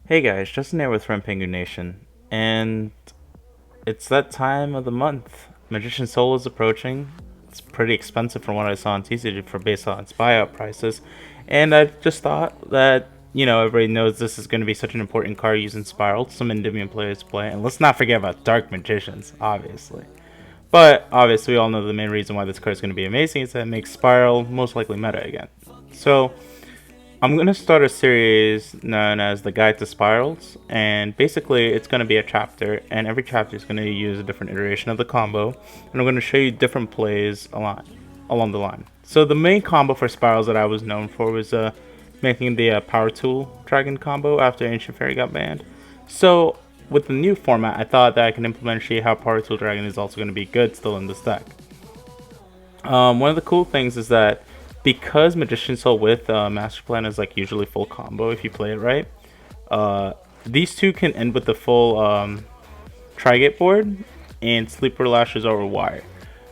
Hey guys, Justin here with Rampengu Nation, and it's that time of the month. Magician Soul is approaching. It's pretty expensive from what I saw on TCG for based on its buyout prices, and I just thought that everybody knows this is going to be such an important card using Spyrals. Some Endymion players play, and let's not forget about Dark Magicians, obviously. But obviously, we all know the main reason why this card is going to be amazing is that it makes Spiral most likely meta again. So I'm going to start a series known as the Guide to Spirals, and basically it's going to be a chapter, and every chapter is going to use a different iteration of the combo, and I'm going to show you different plays along the line. So the main combo for Spirals that I was known for was making the Power Tool Dragon combo after Ancient Fairy got banned. So with the new format, I thought that I can implement and show you how Power Tool Dragon is also going to be good still in this deck. One of the cool things is that because Magician Soul with Master Plan is like usually full combo if you play it right, uh, these two can end with the full Trigate board and Sleeper Lashes over Wire.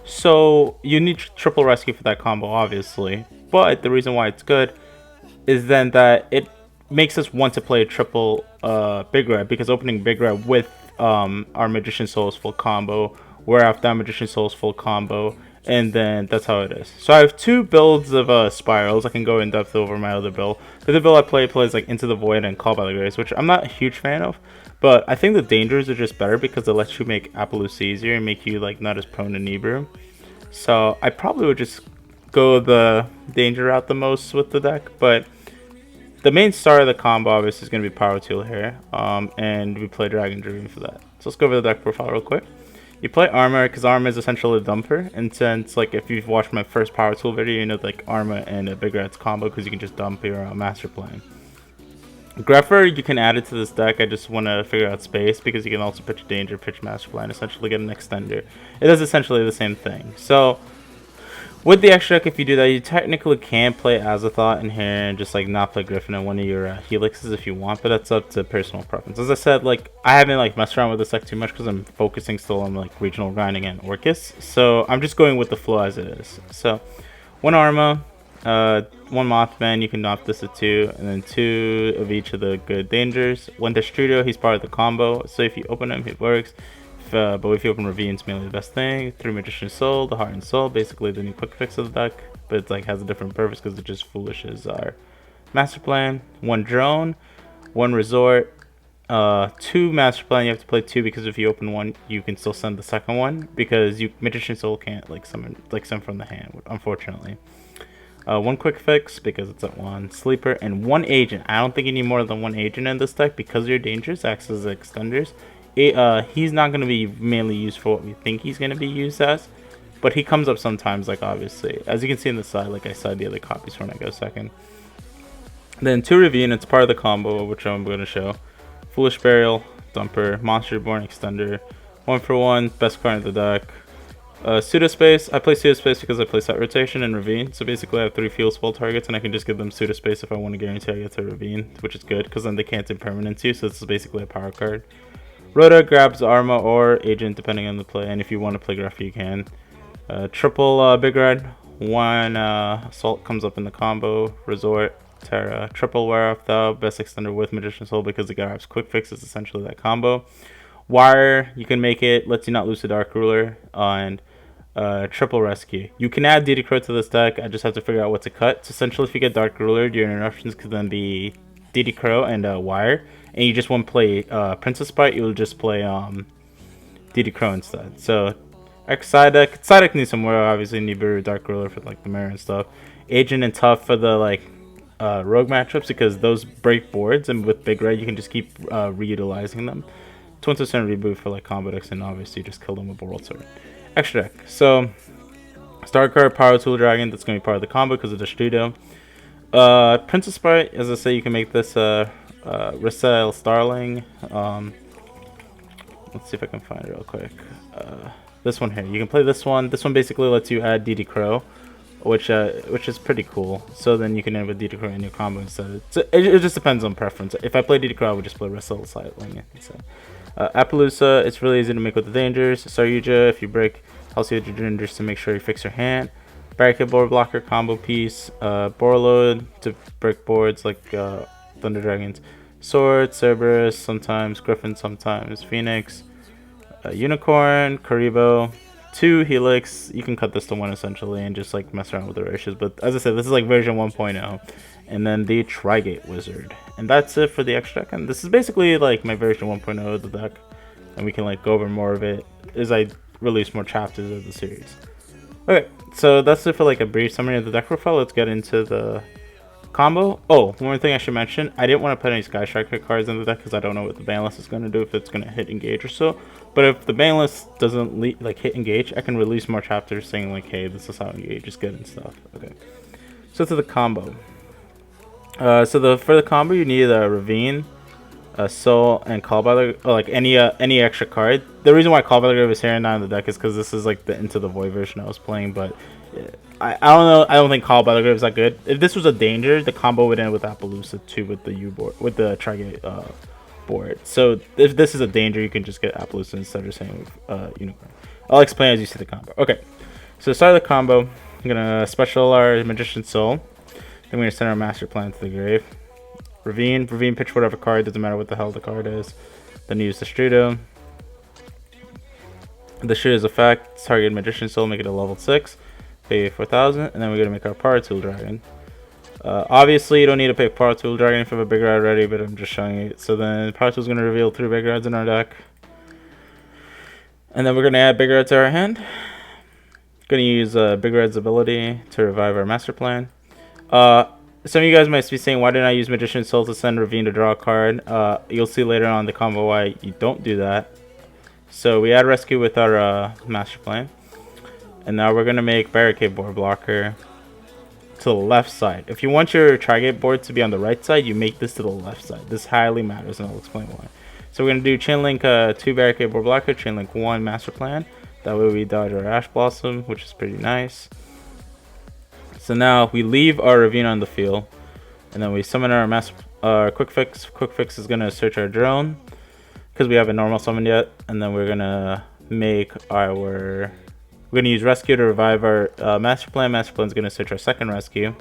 So you need triple rescue for that combo, obviously. But the reason why it's good is then that it makes us want to play a triple Big Red, because opening Big Red with our Magician Soul's full combo, where after that Magician Soul's full combo, and then that's how it is. So I have two builds of Spirals. I can go in depth over my other build. The build I play plays like Into the Void and Call by the Grace, which I'm not a huge fan of. But I think the dangers are just better because it lets you make Appaloosa easier and make you like not as prone to Nibiru. So I probably would just go the danger route the most with the deck, but the main star of the combo obviously is going to be Power Tool here, and we play Dragon Dream for that. So let's go over the deck profile real quick. You play Armor because Armor is essentially a dumper, and since like if you've watched my first Power Tool video, you know like Armor and a Big Red's combo because you can just dump your Master Plan. Greffer, you can add it to this deck. I just want to figure out space because you can also pitch Danger, pitch Master Plan, essentially get an extender. It does essentially the same thing. So with the extra deck, if you do that, you technically can play Azathoth in here and just like not play Griffin in one of your helixes if you want, but that's up to personal preference. As I said, like I haven't like messed around with this deck too much because I'm focusing still on like regional grinding and Orcus, so I'm just going with the flow as it is. So one Arma, one Mothman, you can knock this at two, and then two of each of the good dangers. One Destrudo, he's part of the combo, so if you open him, he works. But if you open Ravine, it's mainly the best thing. 3 Magician Soul, the Heart and Soul, basically the new quick fix of the deck, but it like has a different purpose because it just foolishes our Master Plan. 1 Drone, 1 Resort, 2 Master Plan. You have to play 2 because if you open 1, you can still send the second one because you Magician Soul can't like summon from the hand, unfortunately. 1 quick fix because it's at 1 sleeper, and 1 agent. I don't think you need more than 1 agent in this deck because your dangers acts as extenders. He's not going to be mainly used for what we think he's going to be used as, but he comes up sometimes, like obviously as you can see in the side, like I said, the other copies when I go second. Then 2 Ravine, it's part of the combo which I'm going to show. Foolish Burial, Dumper, Monster Born Extender, 1 for 1, best card of the deck. Pseudospace, I play Pseudospace because I play set rotation and Ravine, so basically I have 3 field spell targets and I can just give them Pseudospace if I want to guarantee I get to Ravine, which is good because then they can't impermanence you, so this is basically a power card. Rhoda grabs Arma or Agent depending on the play, and if you want to play Greffer you can. Triple Big Red, 1 Assault comes up in the combo, Resort, Terra, triple Wear Off Thou, best extender with Magician Soul because it grabs Quick Fix is essentially that combo. Wire, you can make it, lets you not lose the Dark Ruler, and triple Rescue. You can add DD Crow to this deck, I just have to figure out what to cut. So essentially if you get Dark Ruler, your interruptions could then be DD Crow and Wire, and you just won't play Princess Sprite, you'll just play DD Crow instead. So side deck needs some more, obviously Nibiru, Dark Ruler for like the mirror and stuff. Agent and Tough for the like rogue matchups because those break boards, and with Big Red you can just keep reutilizing them. 20% reboot for like combo decks, and obviously just kill them with a World Sword. Extra deck. So Star Card, Power Tool Dragon, that's going to be part of the combo because of the Studio. Princess Sprite, as I say, you can make this Rissail Starling. Let's see if I can find it real quick. This one here, you can play this one. This one basically lets you add DD Crow, which is pretty cool. So then you can end with DD Crow in your combo instead. It just depends on preference. If I play DD Crow, I would just play Rissail Starling instead. Appaloosa, it's really easy to make with the dangers. Saryuja, if you break Halcyon dangers to make sure you fix your hand. Barricade Board Blocker combo piece. Borload to break boards like Thunder Dragons. Sword, Cerberus, sometimes Griffin, sometimes Phoenix, Unicorn, Karibo, 2 Helix. You can cut this to 1 essentially and just like mess around with the ratios. But as I said, this is like version 1.0. And then the Trigate Wizard. And that's it for the extra deck. And this is basically like my version 1.0 of the deck. And we can like go over more of it as I release more chapters of the series. Okay, so that's it for like a brief summary of the deck profile. Let's get into the combo. Oh, one more thing I should mention. I didn't want to put any Sky Striker cards in the deck because I don't know what the ban list is going to do, if it's going to hit engage or so. But if the ban list doesn't like hit engage, I can release more chapters saying like, hey, this is how engage is good and stuff. Okay, so to the combo. For the combo, you need a Ravine, a Soul, and Call by the like any extra card. The reason why Call by the Grave is here and not in the deck is because this is like the Into the Void version I was playing, but I don't know. I don't think Call by the Grave is that good. If this was a danger, the combo would end with Appaloosa 2 with the U board, with the Trigate board. So if this is a danger, you can just get Appaloosa instead of saying Unicorn. I'll explain as you see the combo. Okay, so to start the combo, I'm gonna special our Magician's Soul. Then we're gonna send our Master Plan to the grave. Ravine, pitch whatever card, doesn't matter what the hell the card is. Then use the Strudo. The Strudo's effect, target Magician's Soul, make it a level 6. Pay 4,000, and then we're gonna make our Power Tool Dragon. Obviously, you don't need to pick Power Tool Dragon if you have a big rod already, but I'm just showing it. So then Power Tool is gonna reveal 3 big rods in our deck, and then we're gonna add big rod to our hand. Gonna use Big Red's ability to revive our Master Plan. Some of you guys might be saying, why didn't I use Magician's Soul to send Ravine to draw a card? You'll see later on the combo why you don't do that. So we add Rescue with our Master Plan. And now we're going to make Barricade Board Blocker to the left side. If you want your Trigate board to be on the right side, you make this to the left side. This highly matters, and I'll explain why. So we're going to do Chain Link 2 Barricade Board Blocker, Chain Link 1 Master Plan. That way we dodge our Ash Blossom, which is pretty nice. So now we leave our Ravine on the field, and then we summon our Quick Fix. Quick Fix is going to search our drone, because we haven't normal summoned yet. And then we're going to make our... We're going to use Rescue to revive our Master Plan. Master Plan is going to search our second Rescue.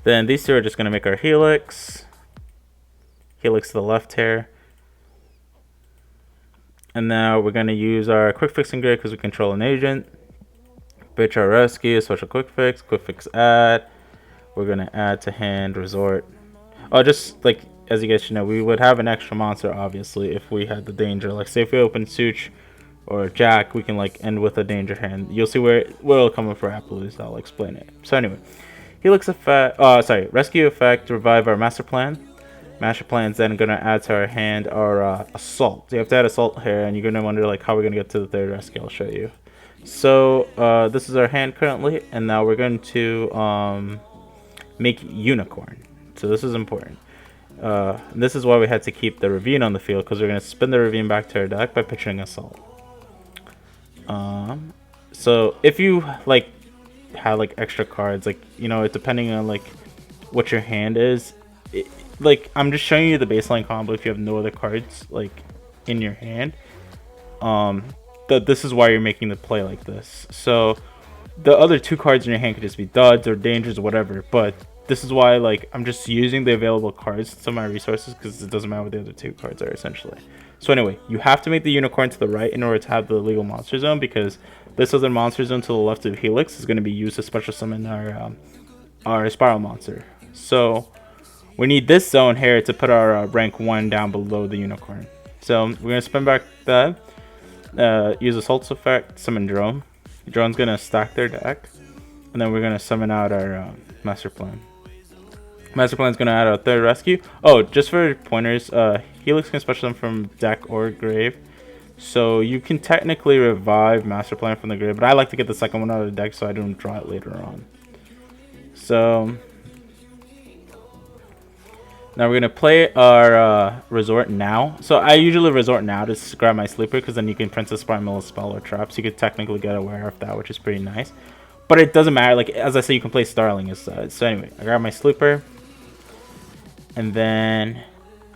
Then these 2 are just going to make our Helix. Helix to the left here. And now we're going to use our Quick Fix Grid because we control an agent. Pitch our Rescue, special Quick Fix add. We're going to add to hand Resort. Oh, just like as you guys should know, we would have an extra monster obviously if we had the danger. Like say if we open Such or Jack, we can like end with a danger hand. You'll see where it'll come in for Appaloosa. I'll explain it. So anyway, Helix effect, Rescue effect, revive our Master Plan. Master Plan's then gonna add to our hand our Assault. So you have to add Assault here, and you're gonna wonder like how we're gonna get to the third Rescue. I'll show you. So this is our hand currently, and now we're going to make Unicorn. So this is important. This is why we had to keep the Ravine on the field, because we're going to spin the Ravine back to our deck by pitching Assault. So if you like have like extra cards, like you know, depending on like what your hand is, like I'm just showing you the baseline combo. If you have no other cards like in your hand, this is why you're making the play like this. So the other 2 cards in your hand could just be duds or dangers or whatever, but this is why like I'm just using the available cards to my resources, because it doesn't matter what the other 2 cards are essentially. So anyway, you have to make the Unicorn to the right in order to have the legal monster zone, because this other monster zone to the left of Helix is going to be used to special summon our Spiral monster. So we need this zone here to put our rank 1 down below the Unicorn. So we're going to spin back that, use Assault's effect, summon Drone. Drone's going to stack their deck, and then we're going to summon out our Master Plan. Master Plan's going to add a third Rescue. Oh, just for pointers, Helix can special summon from deck or grave. So you can technically revive Master Plan from the grave, but I like to get the second one out of the deck so I don't draw it later on. So now we're going to play our Resort now. So I usually resort now to grab my Sleeper, because then you can Princess Primal spell or traps. You could technically get aware of that, which is pretty nice. But it doesn't matter. Like as I say, you can play Starling instead. So anyway, I grab my Sleeper. And then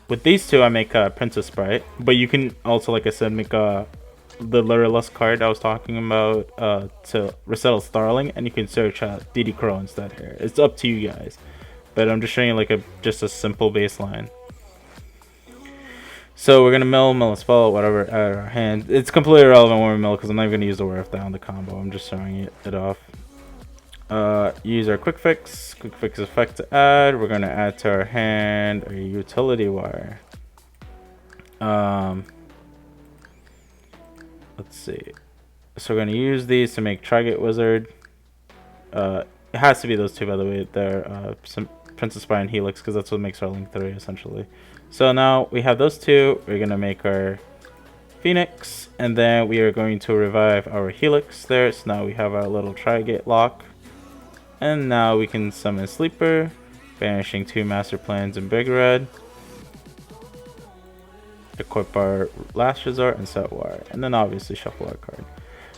with these 2, I make a Princess Sprite. But you can also, like I said, make the Lurelust card I was talking about to resettle Starling. And you can search DD Crow instead here. It's up to you guys. but I'm just showing you like just a simple baseline. So we're gonna mill a spell, whatever, at our hand. It's completely irrelevant when we mill because I'm not even gonna use the Wear Down the combo. I'm just showing it off. Use our quick fix effect to add. We're gonna add to our hand a utility wire. Let's see. So we're gonna use these to make Trigate Wizard. It has to be those two, by the way. They're Princess Spy and Helix, because that's what makes our Link 3 essentially. So now we have those two. We're gonna make our Phoenix, and then we are going to revive our Helix there. So now we have our little Trigate lock, and now we can summon Sleeper, banishing 2 Master Plans in Big Red. Equip our Last Resort and set wire, and then obviously shuffle our card.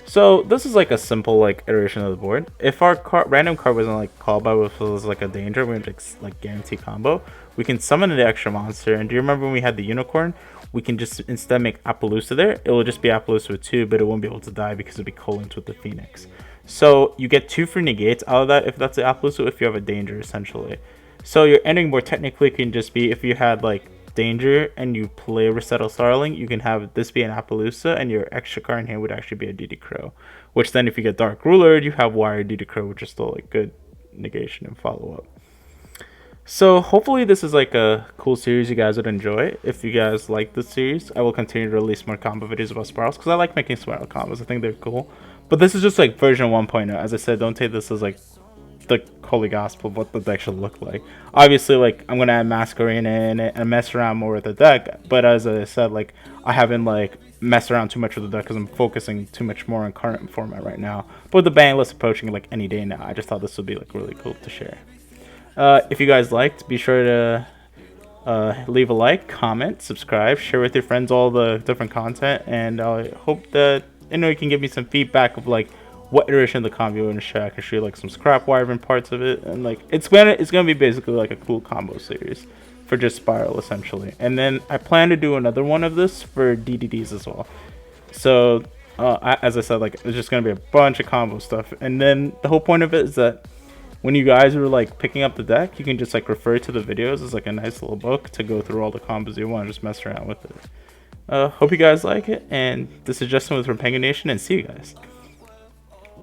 So this is like a simple like iteration of the board. If our random card wasn't like called by, which was like a danger, we would like guarantee combo. We can summon the extra monster. And do you remember when we had the unicorn? We can just instead make Appaloosa there. It will just be Appaloosa with 2, but it won't be able to die because it'll be co-linked with the Phoenix. So you get 2 free negates out of that if that's the Appaloosa, if you have a danger essentially. So your ending board technically can just be if you had like danger and you play Resettle Starling, you can have this be an Appaloosa and your extra card in hand would actually be a DD Crow, which then if you get Dark Ruler, you have Wire DD Crow, which is still like good negation and follow-up. So hopefully this is like a cool series you guys would enjoy. If you guys like this series, I will continue to release more combo videos about Spyrals because I like making Spiral combos. I think they're cool, but this is just like version 1.0. As I said, don't take this as like the holy gospel of what the deck should look like. Obviously, like I'm gonna add Masquerena in it and mess around more with the deck, but as I said, like I haven't like messed around too much with the deck because I'm focusing too much more on current format right now. But with the ban list approaching like any day now, I just thought this would be like really cool to share. If you guys liked, be sure to leave a like, comment, subscribe, share with your friends all the different content, and I hope that you can give me some feedback of like what iteration of the combo you want to share. I can show you like some scrap wiring parts of it, and like it's gonna be basically like a cool combo series for just Spiral essentially. And then I plan to do another one of this for DDDs as well. So as I said, like it's just gonna be a bunch of combo stuff, and then the whole point of it is that when you guys are like picking up the deck, you can just like refer to the videos as like a nice little book to go through all the combos you want, just mess around with it. Hope you guys like it, and this is Justin with Rampengu Nation, and see you guys.